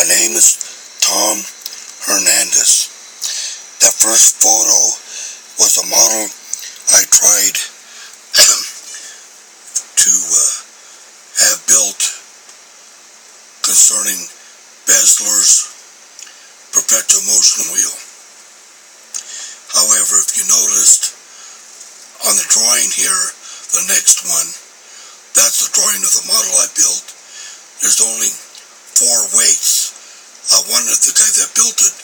My name is Tom Hernandez. That first photo was a model I tried to have built concerning Bessler's perpetual motion wheel. However, if you noticed on the drawing here, the next one, that's the drawing of the model I built. There's only 4 weights. The guy that built it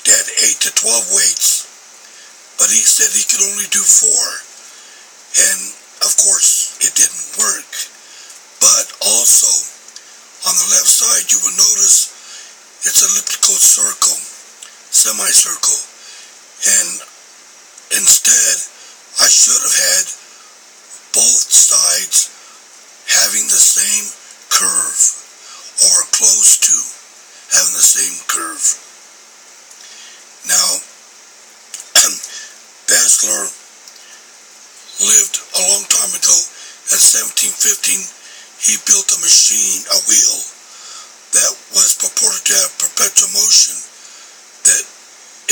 had 8 to 12 weights, but he said he could only do 4. And of course, it didn't work. But also, on the left side, you will notice it's an elliptical circle, semicircle. And instead, I should have had both sides having the same curve, or close to having the same curve. Now, Bessler lived a long time ago. In 1715, he built a machine, a wheel, that was purported to have perpetual motion, that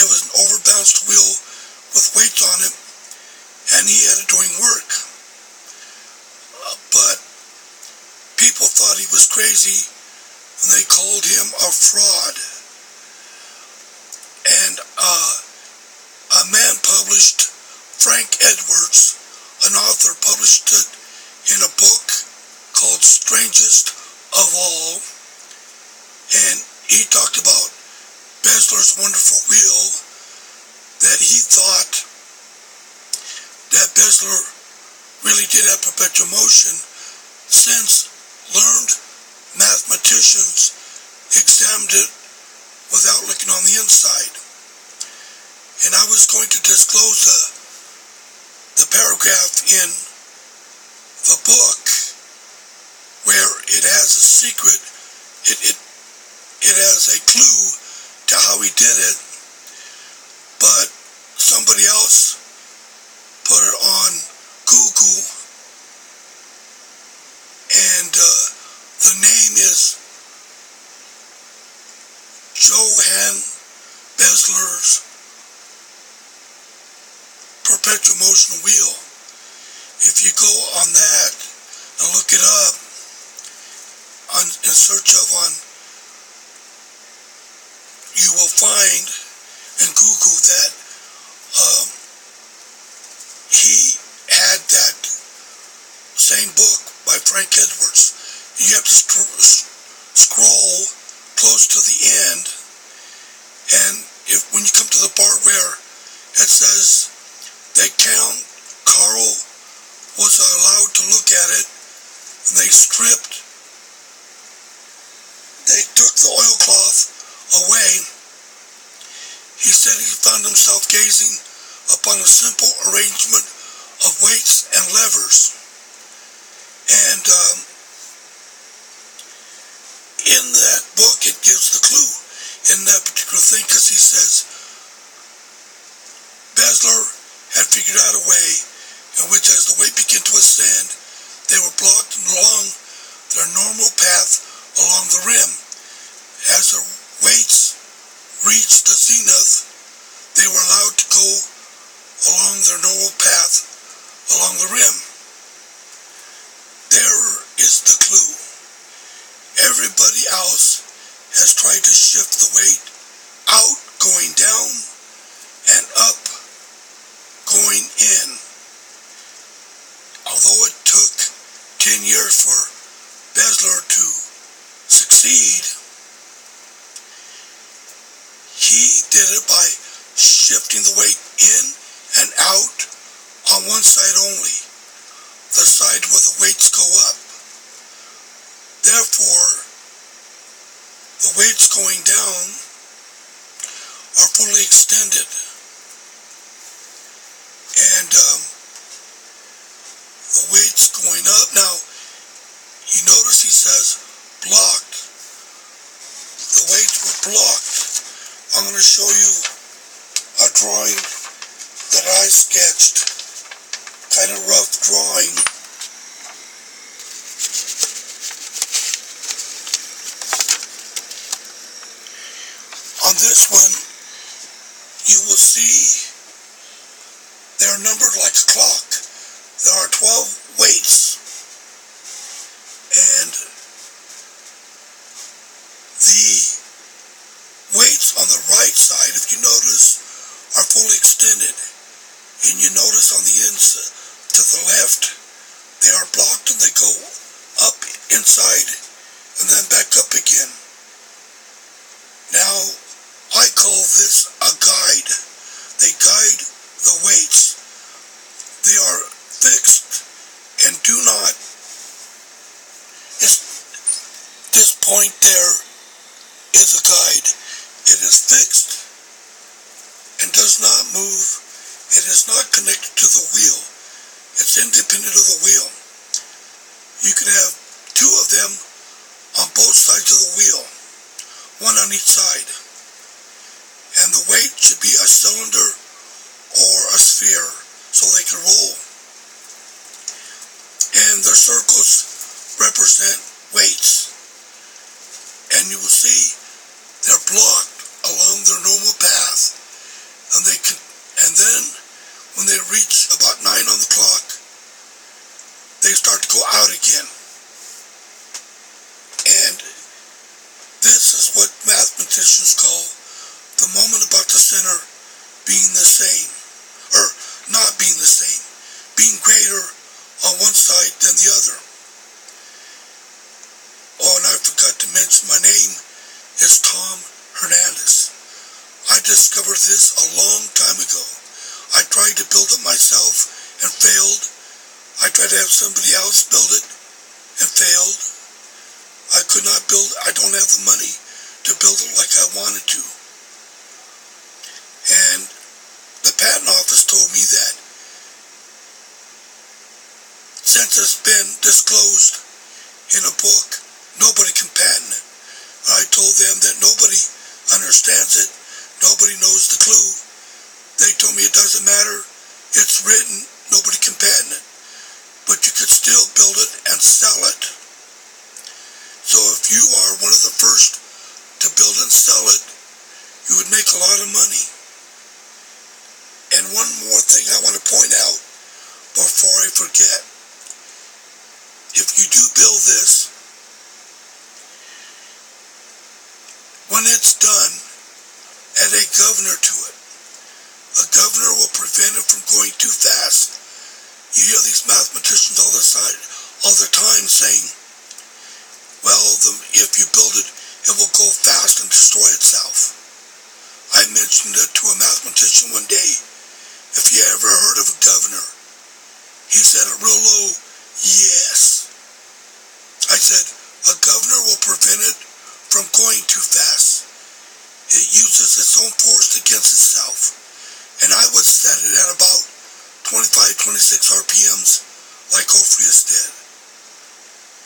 it was an overbalanced wheel with weights on it, and he had it doing work. But people thought he was crazy, and they called him a fraud. And a man published, Frank Edwards, an author, published it in a book called Strangest of All, and he talked about Bessler's wonderful wheel, that he thought that Bessler really did have perpetual motion, since learned mathematicians examined it without looking on the inside. And I was going to disclose the paragraph in the book where it has a secret, it has a clue to how he did it, but somebody else put it on Google, and the name is Johann Bessler's perpetual motion wheel. If you go on that and look it up in search of you will find in Google that he had that same book by Frank Edwards. You have to scroll close to the end, and when you come to the part where it says that Carl was allowed to look at it, and they took the oilcloth away, he said he found himself gazing upon a simple arrangement of weights and levers. And in that book, it gives the clue in that particular thing, because he says Bessler had figured out a way in which, as the weight began to ascend, they were blocked along their normal path along the rim. As the weights reached the zenith, they were allowed to go along their normal path along the rim. There is the clue. Everybody else has tried to shift the weight out, going down, and up, going in. Although it took 10 years for Bessler to succeed, he did it by shifting the weight in and out on one side only, the side where the weights go up. Therefore, the weights going down are fully extended. And the weights going up. Now, you notice he says blocked. The weights were blocked. I'm going to show you a drawing that I sketched, kind of rough drawing. this one, you will see they're numbered like a clock. There are 12 weights, and the weights on the right side, if you notice, are fully extended, and you notice on the inside to the left, they are blocked and they go up inside and then back up again. Now, I call this a guide. They guide the weights. They are fixed and do not, this point there is a guide. It is fixed and does not move. It is not connected to the wheel. It's independent of the wheel. You can have two of them on both sides of the wheel, one on each side. And the weight should be a cylinder or a sphere so they can roll. And the circles represent weights. And you will see they're blocked along their normal path, and then when they reach about 9 on the clock, they start to go out again. And this is what mathematicians call the moment about the center being the same, or not being the same, being greater on one side than the other. Oh, and I forgot to mention my name is Tom Hernandez. I discovered this a long time ago. I tried to build it myself and failed. I tried to have somebody else build it and failed. I could not build, I don't have the money to build it like I wanted to. And the patent office told me that since it's been disclosed in a book, nobody can patent it. I told them that nobody understands it. Nobody knows the clue. They told me it doesn't matter. It's written. Nobody can patent it. But you could still build it and sell it. So if you are one of the first to build and sell it, you would make a lot of money. And one more thing I want to point out before I forget. If you do build this, when it's done, add a governor to it. A governor will prevent it from going too fast. You hear these mathematicians all the time saying, well, if you build it, it will go fast and destroy itself. I mentioned it to a mathematician one day. If you ever heard of a governor, he said it real low, yes. I said, a governor will prevent it from going too fast. It uses its own force against itself. And I would set it at about 25, 26 RPMs like Ophius did.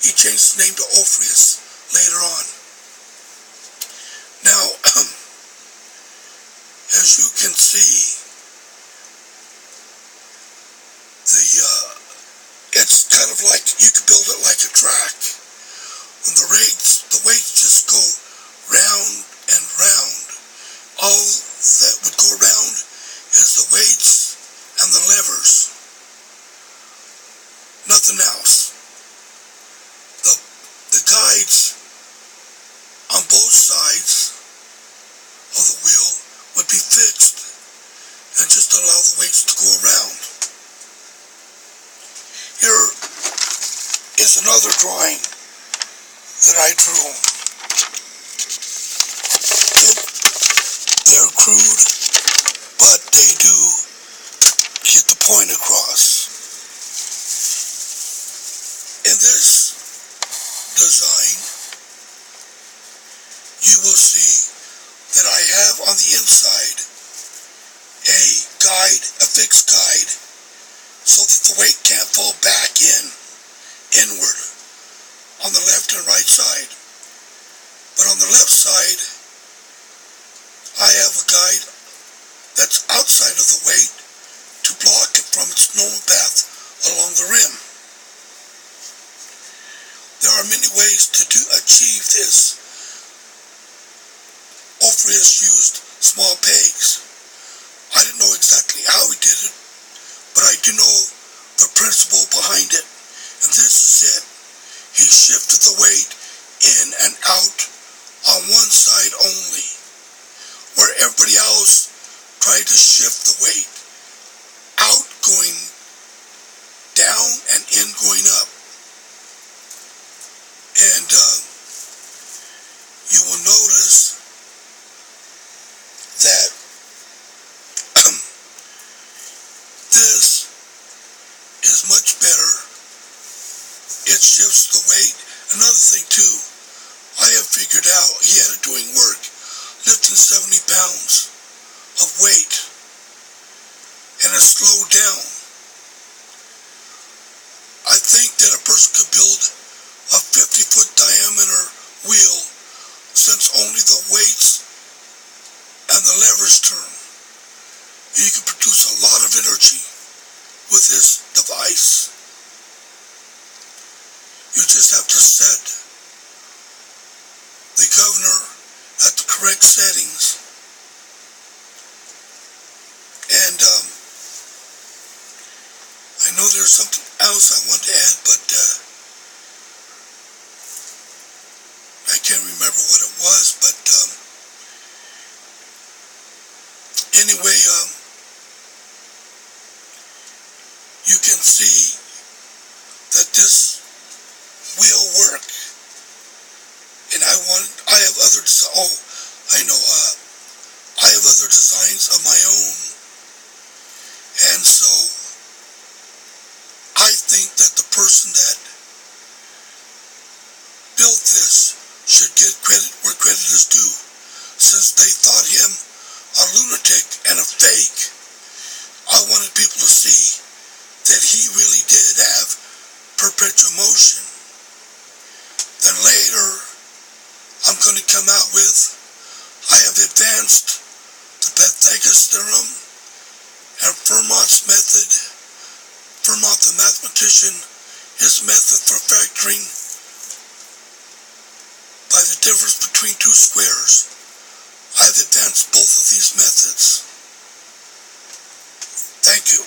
He changed his name to Ophius later on. Now, as you can see, it's kind of like, you could build it like a track. When the weights just go round and round. All that would go around is the weights and the levers. Nothing else. The guides on both sides of the wheel would be fixed and just allow the weights to go around. Here is another drawing that I drew. They're crude, but they do get the point across. In this design, you will see that I have on the inside a guide, a fixed guide, so that the weight can't fall back inward on the left and right side. But on the left side, I have a guide that's outside of the weight to block it from its normal path along the rim. There are many ways to achieve this. Alpheus used small pegs. I didn't know exactly how he did it, but I do know the principle behind it. And this is it. He shifted the weight in and out on one side only, where everybody else tried to shift the weight out going down and in going up. And you will notice that this is much better. It shifts the weight. Another thing too, I have figured out he had it doing work, lifting 70 pounds of weight, and it slowed down. I think that a person could build a 50-foot diameter wheel since only the weights and the levers turn. You can produce a lot of energy with this device. You just have to set the governor at the correct settings. And I know there's something else I wanted to add, but I can't remember what it was. But anyway, you can see that this will work. And I have other designs of my own. And so I think that the person that built this should get credit where credit is due. Since they thought him a lunatic and a fake, I wanted people to see that he really did have perpetual motion. Then later, I'm going to come out with, I have advanced the Pythagoras theorem and Fermat's method. Fermat the mathematician, his method for factoring by the difference between two squares. I've advanced both of these methods. Thank you.